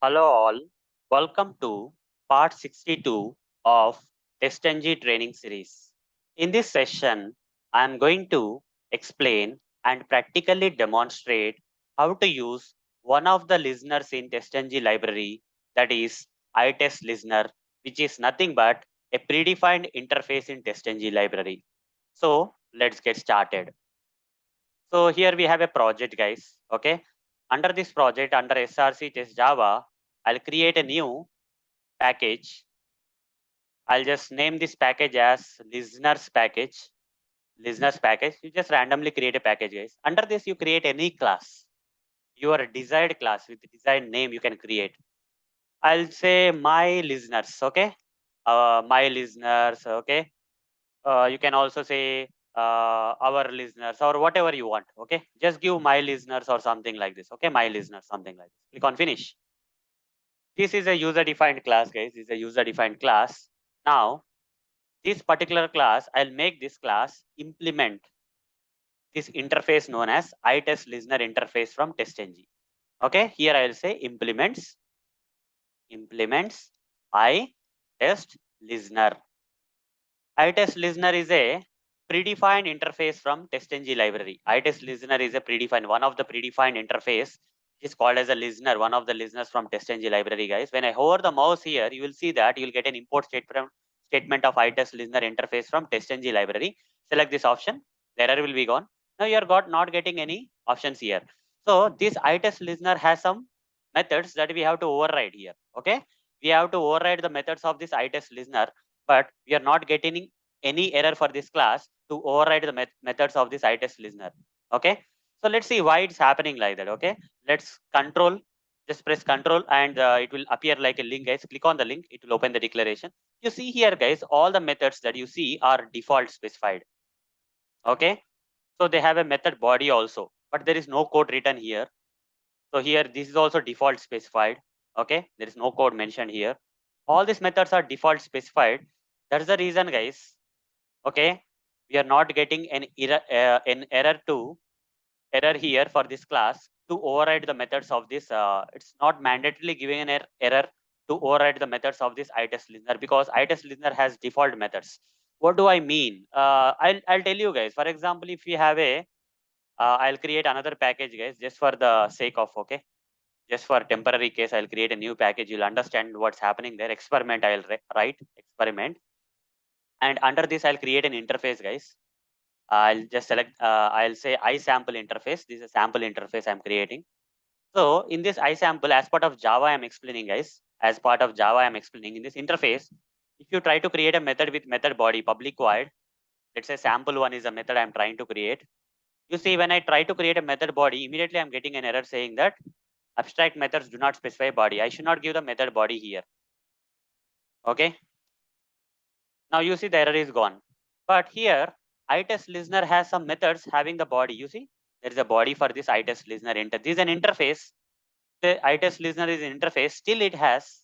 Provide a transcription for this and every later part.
Hello all, welcome to part 62 of TestNG training series. In this session, I am going to explain and practically demonstrate how to use one of the listeners in TestNG library, that is ITestListner, which is nothing but a predefined interface in TestNG library. So let's get started. So here we have a project, guys. Okay. Under this project, under SRC test Java, I'll create a new package. I'll just name this package as listeners package. Listeners package. You just randomly create a package, guys. Under this, you create any class. Your desired class with the desired name you can create. I'll say my listeners. Okay. My listeners. Okay. You can also say our listeners or whatever you want. Okay, just give my listeners or something like this. Okay, my listeners, something like this. Click on finish. This is a user defined class, guys. This is a user defined class. Now this particular class, I'll make this class implement this interface known as ITestListner Interface from TestNG. Okay, here I'll say implements ITestListner. ITestListner is a predefined interface from TestNG library. ITestListner is a predefined, one of the predefined interface. It is called as a listener, one of the listeners from TestNG library, guys. When I hover the mouse here, you will see that you will get an import statement of ITestListner interface from TestNG library. Select this option, the error will be gone. Now you are not getting any options here. So this ITestListner has some methods that we have to override here. Okay, we have to override the methods of this ITestListner, but we are not getting any error for this class to override the methods of this ITestListner. Okay, so let's see why it's happening like that. Okay, let's control, just press control and it will appear like a link, guys. Click on the link, it will open the declaration. You see here, guys, all the methods that you see are default specified. Okay, so they have a method body also, but there is no code written here. So here, this is also default specified. Okay, there is no code mentioned here. All these methods are default specified. That's the reason, guys. Okay, we are not getting an error here for this class to override the methods of this. It's not mandatorily giving an error to override the methods of this ITestListner because ITestListner has default methods. What do I mean? I'll tell you, guys. For example, if we have a I'll create another package, guys, just for the sake of, okay, just for temporary case, I'll create a new package. You'll understand what's happening there. Experiment, I'll write experiment. And under this, I'll create an interface, guys. I'll just select, I'll say iSample interface. This is a sample interface I'm creating. So in this iSample, as part of Java, I'm explaining, guys, as part of Java, I'm explaining in this interface, if you try to create a method with method body public void, let's say sample one is a method I'm trying to create. You see, when I try to create a method body, immediately I'm getting an error saying that abstract methods do not specify body. I should not give the method body here. Okay. Now you see the error is gone. But here, ITestListner has some methods having the body. You see, there is a body for this ITestListner. This is an interface. The ITestListner is an interface. Still, it has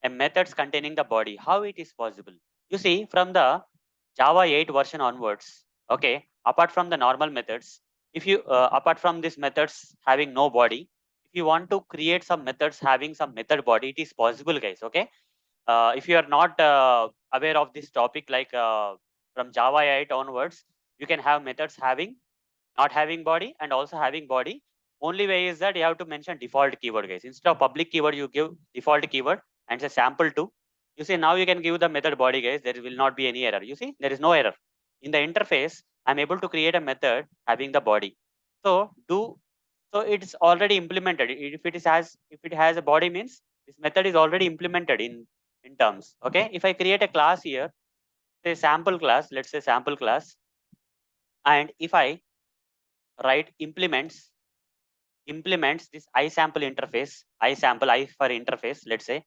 a methods containing the body. How it is possible? You see, from the Java 8 version onwards, okay, apart from the normal methods, if you apart from these methods having no body, if you want to create some methods having some method body, it is possible, guys. Okay, if you are not aware of this topic, like from Java 8 onwards, you can have methods having not having body and also having body. Only way is that you have to mention default keyword, guys. Instead of public keyword, you give default keyword and say sample two. You see, now you can give the method body, guys. There will not be any error. You see, there is no error in the interface. I'm able to create a method having the body. So it's already implemented. If it has a body, means this method is already implemented in terms. Okay, if I create a class here, say sample class, let's say sample class, and if I write implements this iSample interface, iSample I for interface, let's say,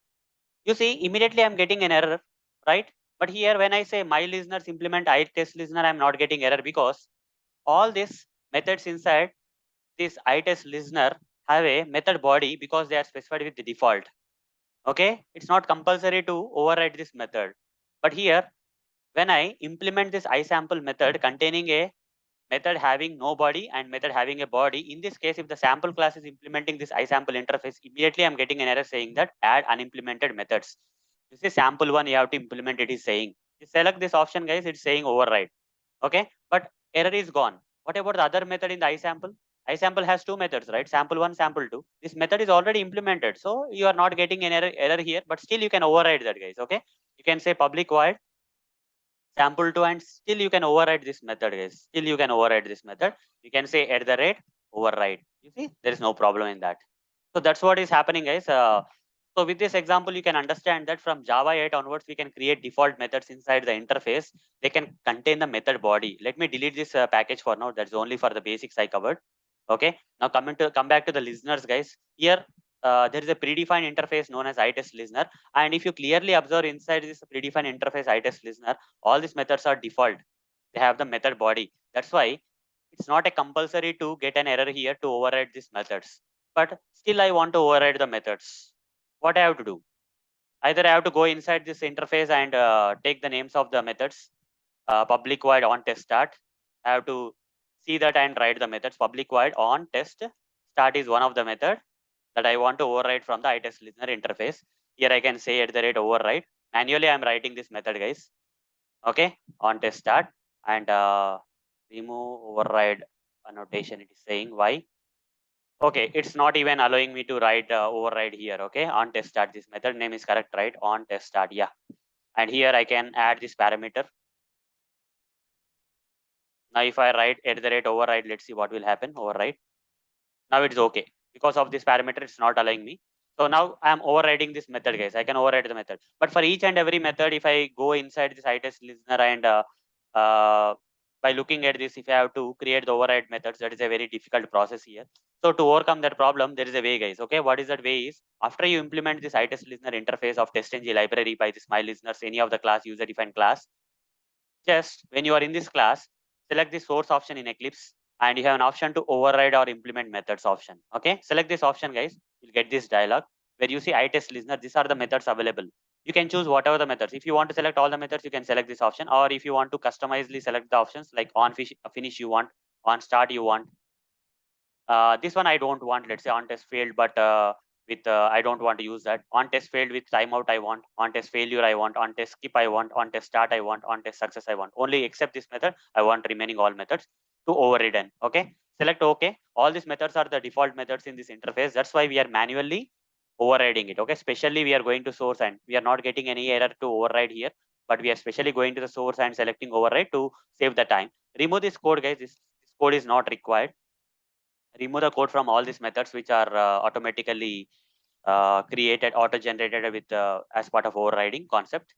you see, immediately I'm getting an error, right? But here, when I say my listeners implement ITestListner, I'm not getting error because all these methods inside this ITestListner have a method body because they are specified with the default. Okay, it's not compulsory to override this method. But here, when I implement this iSample method containing a method having no body and method having a body. In this case, if the sample class is implementing this iSample interface, immediately I'm getting an error saying that add unimplemented methods. You see sample one, you have to implement it is saying. You select this option, guys, it's saying override. Okay, but error is gone. What about the other method in the iSample? iSample has two methods, right? Sample one, sample two. This method is already implemented, so you are not getting an error here, but still you can override that, guys. Okay, you can say public void sample two, and still you can override this method, guys. Still you can override this method. You can say at the rate override. You see, there is no problem in that. So that's what is happening, guys. So with this example, you can understand that from Java 8 onwards, we can create default methods inside the interface. They can contain the method body. Let me delete this package for now. That's only for the basics I covered. Okay. Now come back to the listeners, guys. Here, there is a predefined interface known as ITestListner. And if you clearly observe inside this predefined interface ITestListner, all these methods are default. They have the method body. That's why it's not a compulsory to get an error here to override these methods. But still I want to override the methods. What I have to do? Either I have to go inside this interface and take the names of the methods, public void on test start. I have to see that and write the methods. Public void on test start is one of the method that I want to override from the ITestListner interface. Here I can say at the rate override. Manually I'm writing this method, guys. Okay, on test start, and remove override annotation. It is saying why. Okay, it's not even allowing me to write override here. Okay, on test start, this method name is correct, right? On test start, yeah. And here I can add this parameter. Now if I write at the rate override, let's see what will happen. Override. Now it's okay. Because of this parameter, it's not allowing me. So now I'm overriding this method, guys. I can override the method. But for each and every method, if I go inside this ITestListner and uh, by looking at this, if I have to create the override methods, that is a very difficult process here. So to overcome that problem, there is a way, guys. Okay, what is that way is after you implement this ITestListner interface of TestNG library by this my listeners, any of the class user defined class, just when you are in this class, select the source option in Eclipse and you have an option to override or implement methods option. Okay, select this option, guys. You'll get this dialog where you see ITestListner. These are the methods available. You can choose whatever the methods. If you want to select all the methods, you can select this option. Or if you want to customizely select the options like on finish you want, on start you want. This one I don't want, let's say on test failed, but with I don't want to use that. On test failed with timeout I want, on test failure I want, on test skip I want, on test start I want, on test success I want. Only except this method, I want remaining all methods to overridden. Okay, select OK. All these methods are the default methods in this interface. That's why we are manually overriding it. Okay, especially we are going to source and we are not getting any error to override here, but we are specially going to the source and selecting override to save the time. Remove this code, guys. This code is not required. Remove the code from all these methods which are automatically created, auto-generated with as part of overriding concept.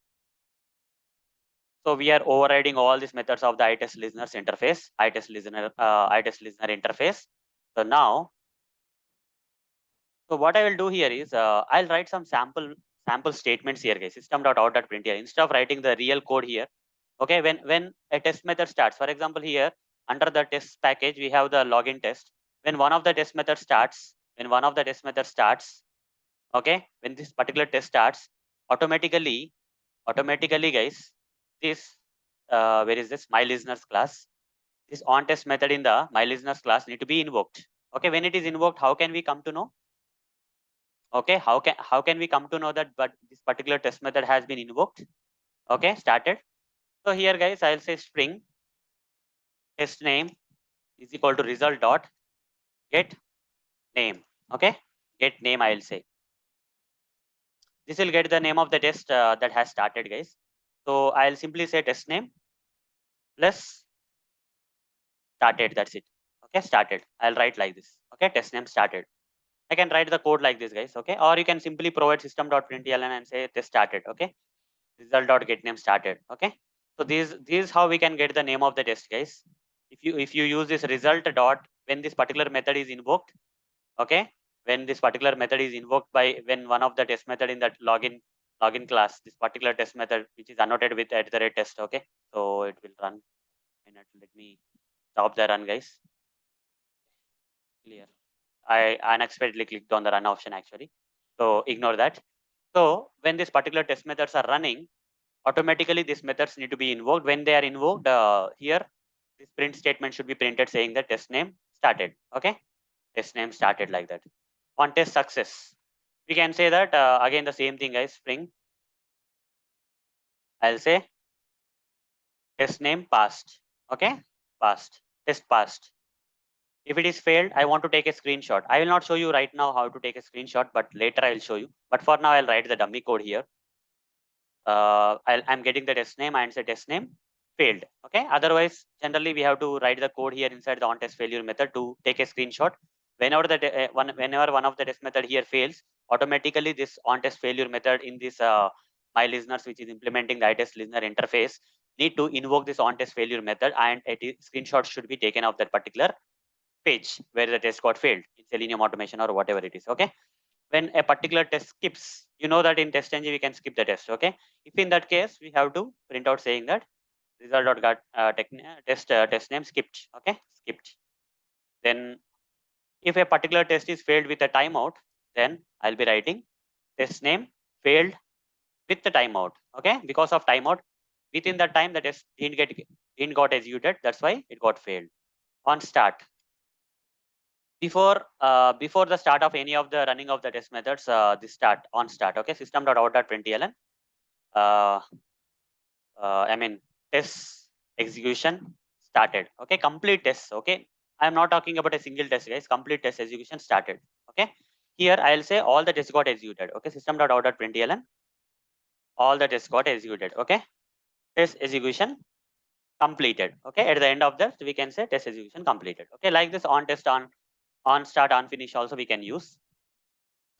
So we are overriding all these methods of the ITestListner interface, ITestListner interface. So now, so what I will do here is I'll write some sample statements here, guys. System.out.println instead of writing the real code here. Okay, when a test method starts, for example, here under the test package we have the login test. When one of the test methods starts, okay, when this particular test starts, automatically guys, this where is this my listeners class, this on test method in the my listeners class need to be invoked. Okay, when it is invoked, how can we come to know? Okay, how can we come to know that but this particular test method has been invoked? Okay, started. So here, guys, I'll say string test name is equal to result dot get name. Okay, get name I'll say. This will get the name of the test that has started, guys. So I'll simply say test name plus started. That's it. Okay, started. I'll write like this. Okay, test name started. I can write the code like this, guys. Okay, or you can simply provide system.println and say test started. Okay, result.get name started. Okay, so this is how we can get the name of the test, guys. If you use this result dot when this particular method is invoked. Okay, when this particular method is invoked by when one of the test method in that login class, this particular test method which is annotated with at the rate test. Okay, so it will run. Let me stop the run, guys. Clear. I unexpectedly clicked on the run option actually, so ignore that. So when this particular test methods are running, automatically these methods need to be invoked. When they are invoked, here this print statement should be printed saying that test name started. Okay, test name started like that. On test success, we can say that again the same thing, guys. Spring, I'll say test name passed. Okay, passed. Test passed. If it is failed, I want to take a screenshot. I will not show you right now how to take a screenshot, but later I will show you. But for now, I'll write the dummy code here. I'm getting the test name and say test name failed. Okay. Otherwise, generally we have to write the code here inside the on test failure method to take a screenshot. Whenever whenever one of the test method here fails, automatically this on test failure method in this my listeners, which is implementing the ITest listener interface, need to invoke this on test failure method, and a screenshot should be taken of that particular page where the test got failed in Selenium automation or whatever it is. Okay. When a particular test skips, you know that in TestNG we can skip the test. Okay. If in that case, we have to print out saying that result.got test name skipped. Okay. Skipped. Then if a particular test is failed with a timeout, then I'll be writing test name failed with the timeout. Okay. Because of timeout, within that time the test didn't got executed. That's why it got failed. On start, before the start of any of the running of the test methods, this start on start. Okay, system.out.println. Uh, I mean test execution started. Okay, complete test. Okay, I am not talking about a single test, guys. Complete test execution started. Okay, here I'll say all the tests got executed. Okay, system.out.println. All the tests got executed. Okay, test execution completed. Okay, at the end of that we can say test execution completed. Okay, like this on test on start on finish also we can use.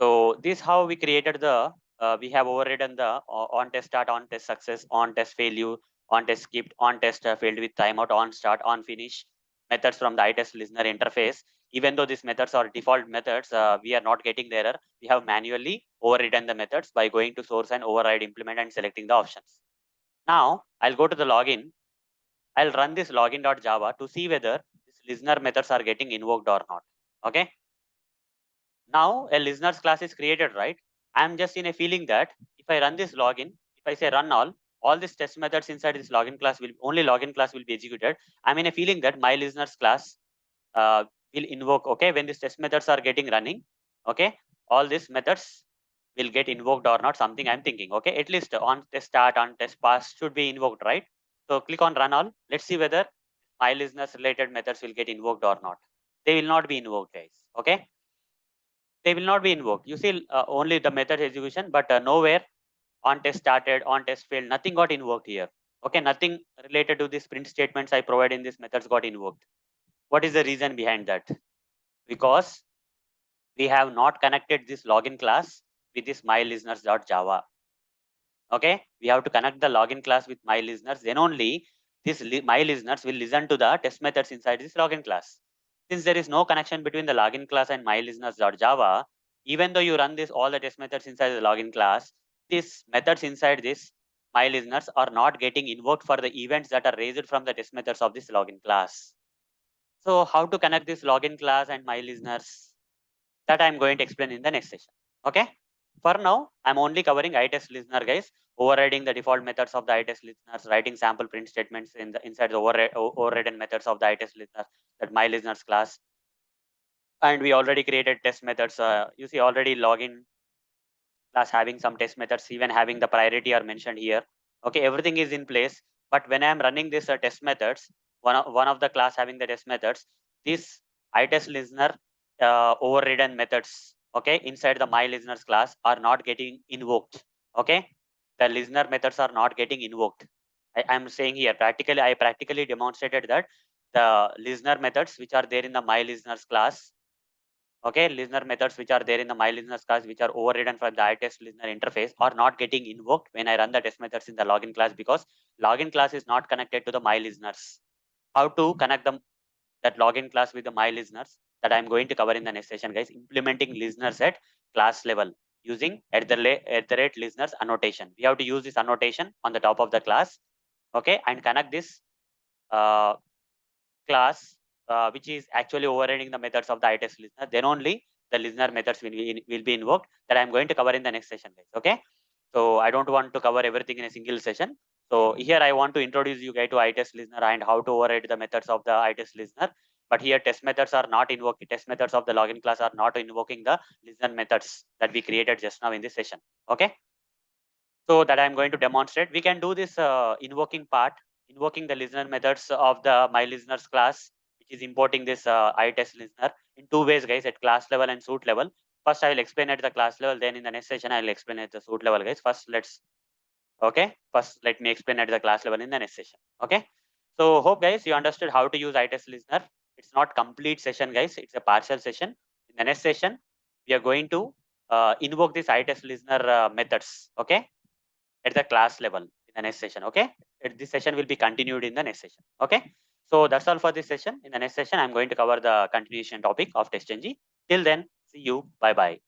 So this how we created the we have overridden the on test start, on test success, on test failure, on test skipped, on test failed with timeout, on start, on finish methods from the ITest listener interface. Even though these methods are default methods, we are not getting the error. We have manually overridden the methods by going to source and override implement and selecting the options. Now I'll go to the login. I'll run this login.java to see whether these listener methods are getting invoked or not. Okay. Now a listeners class is created, right? I'm just in a feeling that if I run this login, if I say run all these test methods inside this login class will only login class will be executed. I'm in a feeling that my listeners class will invoke. Okay, when these test methods are getting running, okay, all these methods will get invoked or not. Something I'm thinking. Okay, at least on test start, on test pass should be invoked, right? So click on run all. Let's see whether my listeners related methods will get invoked or not. They will not be invoked, guys. Okay, they will not be invoked. You see only the method execution, but nowhere on test started, on test failed, nothing got invoked here. Okay, nothing related to this print statements I provide in this methods got invoked. What is the reason behind that? Because we have not connected this login class with this mylisteners.java. Okay, we have to connect the login class with my listeners. Then only this my listeners will listen to the test methods inside this login class. Since there is no connection between the login class and my listeners.java, even though you run this all the test methods inside the login class, these methods inside this my listeners are not getting invoked for the events that are raised from the test methods of this login class. So how to connect this login class and my listeners? That I'm going to explain in the next session. Okay. For now, I'm only covering ITest listener, guys. Overriding the default methods of the ITest listeners, writing sample print statements in the inside the overridden methods of the ITest listener, that my listeners class. And we already created test methods. You see already login class having some test methods, even having the priority are mentioned here. Okay, everything is in place. But when I'm running this test methods, one of the class having the test methods, this ITest listener overridden methods, okay, inside the my listeners class are not getting invoked. Okay, the listener methods are not getting invoked. I'm saying here practically, I practically demonstrated that the listener methods which are there in the my listeners class, okay, listener methods which are there in the my listeners class, which are overridden from the ITest listener interface, are not getting invoked when I run the test methods in the login class, because login class is not connected to the my listeners. How to connect them that login class with the my listeners, that I'm going to cover in the next session, guys. Implementing listeners at class level using at the rate listeners annotation. We have to use this annotation on the top of the class, okay, and connect this uh, class which is actually overriding the methods of the ITest listener. Then only the listener methods will be invoked, that I'm going to cover in the next session, guys. Okay. So I don't want to cover everything in a single session. So here I want to introduce you guys to ITestListner and how to override the methods of the ITestListner. But here test methods are not invoking, test methods of the login class are not invoking the listener methods that we created just now in this session. Okay. So that I'm going to demonstrate. We can do this invoking part, invoking the listener methods of the my listeners class, which is importing this ITestListner in two ways, guys, at class level and suite level. First, I will explain at the class level. Then in the next session, I will explain at the suite level, guys. First, first let me explain at the class level in the next session. Okay. So hope guys you understood how to use ITestListner. It's not complete session, guys. It's a partial session. In the next session, we are going to invoke this ITestListner methods. Okay, at the class level in the next session. Okay, this session will be continued in the next session. Okay, so that's all for this session. In the next session, I'm going to cover the continuation topic of TestNG. Till then, see you. Bye bye.